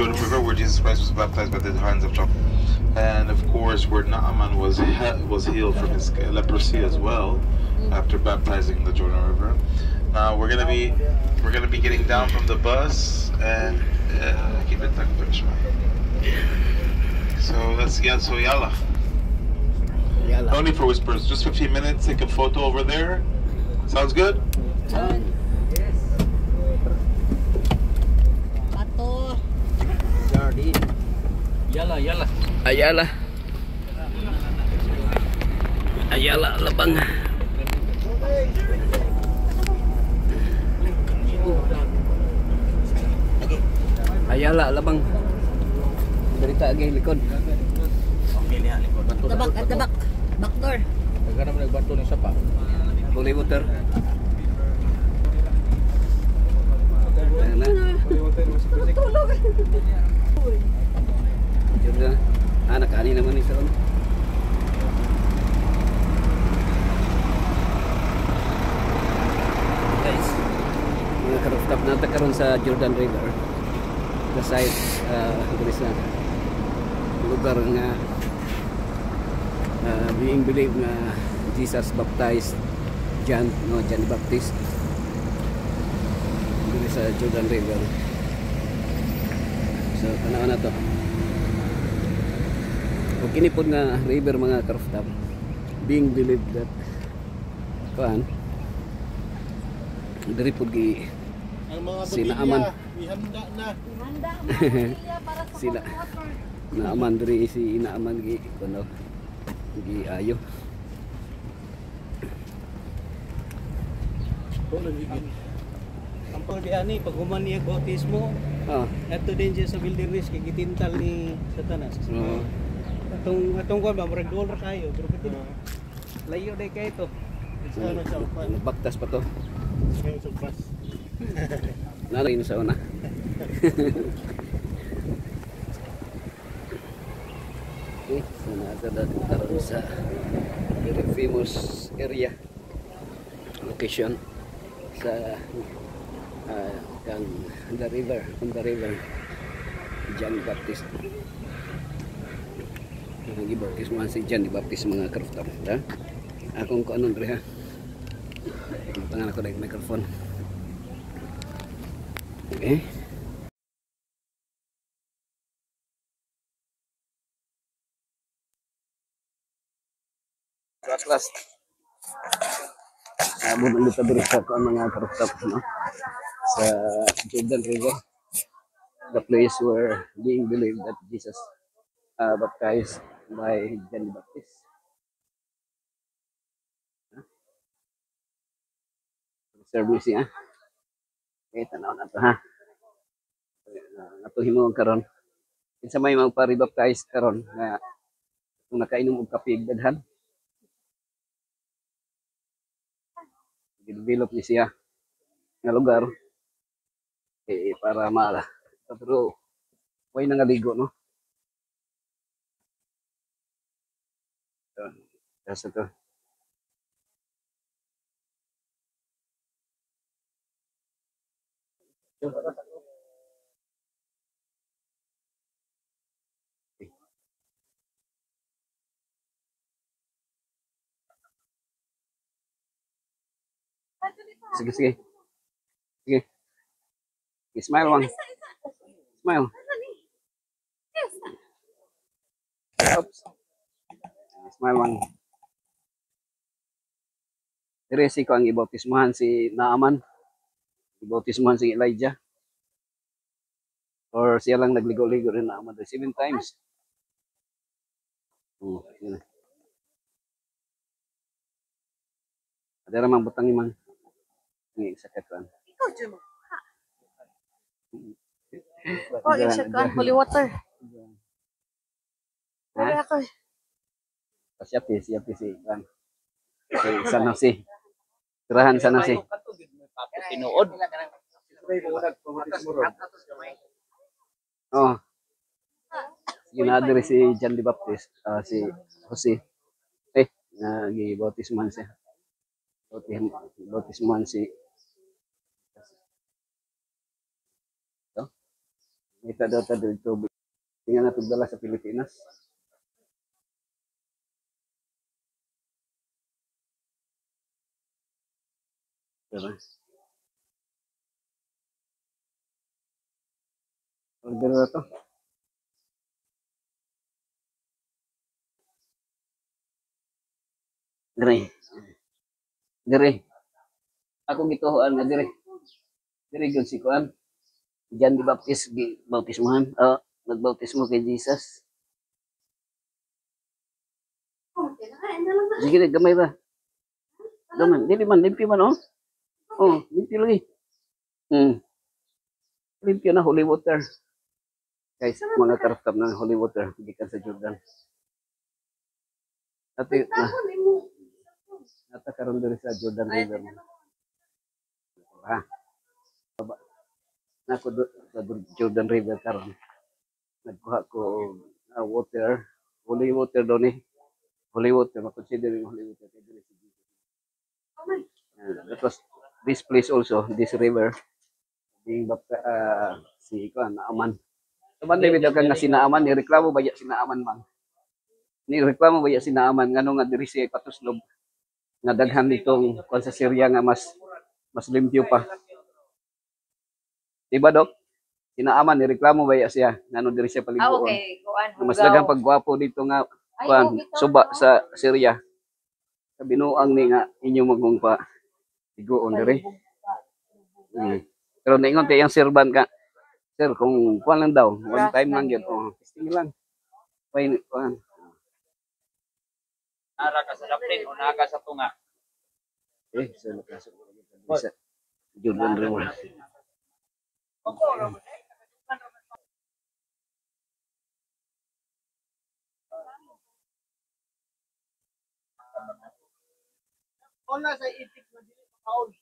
Jordan River, where Jesus Christ was baptized by the hands of John. And of course, where Naaman was healed from his leprosy as well, after baptizing the Jordan River. Now we're gonna be getting down from the bus and keep it finish. So so yalla. No need for whispers. Just 15 minutes. Take a photo over there. Sounds good? Yes. Pato. Jardine. Yalla. Ayala. Labang. Ayala, Labang. Berita lagi likod. Tabak. Baktor. Kaya naman nagbato ng sapa. Holy water. Ayan na. Tulog. Jordan. Anak ani naman ni karon. Guys, mga ka-rooftop na karon sa Jordan River. The site diri sa lugar nga being believed na Jesus baptized John the Baptist diri sa Jordan River. So tanaw na to. Ug kini pod nga river mga ka-rooftop being believed that kuan diri pod gi Ang mga sinaaman ihanda na. Handa para sa sila naaman diri si inaaman gi kuno gi ayo. Ang pagdiani pag human niya bautismo, ato din siya sa wilderness kay gitintal ni Satanas. Atong kuan ba murag dollar kayo, pero pati layo day kay ito. Sana sa upan. Baktas pa to. Kayo sa bus. Narin sa una. Okay, so nakakaroon sa very famous area location sa kang on the river John the Baptist. Nag-baptist man si John the Baptist mga ka-rooftop. Akong ko anon dre ha. Pangalan ko ng microphone. Okay. Last. Bumalik ta diri sa mga ka-rooftop no. Sa Jordan River. The place where being believed that Jesus baptized by John the Baptist. Service ha. Okay, tanaw na to ha. Ato himo karon. Kinsa may magpa-rebaptize karon nga kung nakainom og kape daghan. Develop ni siya nga lugar para mala. Pero way nangaligo no. That's it. Sige. Smile one. Smile. Oops. Smile one. Diresi ko ang ibautismuhan si Naaman. Ibautismuhan si Elijah. Or siya lang nagligo-ligo rin Naaman 7 times. Yun. Ada ramang butang imang. Ni sakit kan. Ikaw dyan mo. Oh, isa ka. Holy water. Wala ako. Siap si kan. Sana si. Tirahan sana si. Tinuod. Oh. Ginadiri si John the Baptist, si Jose. Nagi-bautismuhan siya. Bautismuhan si Ita daw ta dito. Tingnan na dala sa Pilipinas. Diba? Order na to. Dire. Dire. Ako gituhuan nga dire. Dire gyud si kuan. Diyan di baptismuhan. Nagbautismo kay Jesus. Sige, gamay ba? Gamay. Dili man, limpyo man, oh. Oh, limpyo lagi. Limpyo na, holy water. Guys, mga karaptap ng holy water. Gikan sa Jordan. Nata karon diri sa Jordan River. Nako sa Jordan River karon. Nagkuha ko water, holy water daw ni. Holy water, consider yung holy water. That was this place also, this river, being si Kuan Naaman. Saban David kang nga sinaaman, nireklamo ba ya sinaaman man? Nireklamo ba ya sinaaman ngano nga diri siya patuslob nga daghan nitong kuan sa Syria nga mas limpyo pa. Diba Dok? Sinaaman nireklamo ba ya siya ngano diri siya palibuon. Okay, kuan. Mas daghang paggwapo dito nga kuan suba sa Syria. Sa binuang ni nga inyo magmungpa iguon diri. Pero ningon kay ang serban ka. Sir, kung kuan lang daw, one time lang yun. Oh, testing lang. Fine, kuan. Nara ka sa dapit o naka sa tunga. Sa lokasyon ko sa Jordan River. Wala sa itik na dili makaon.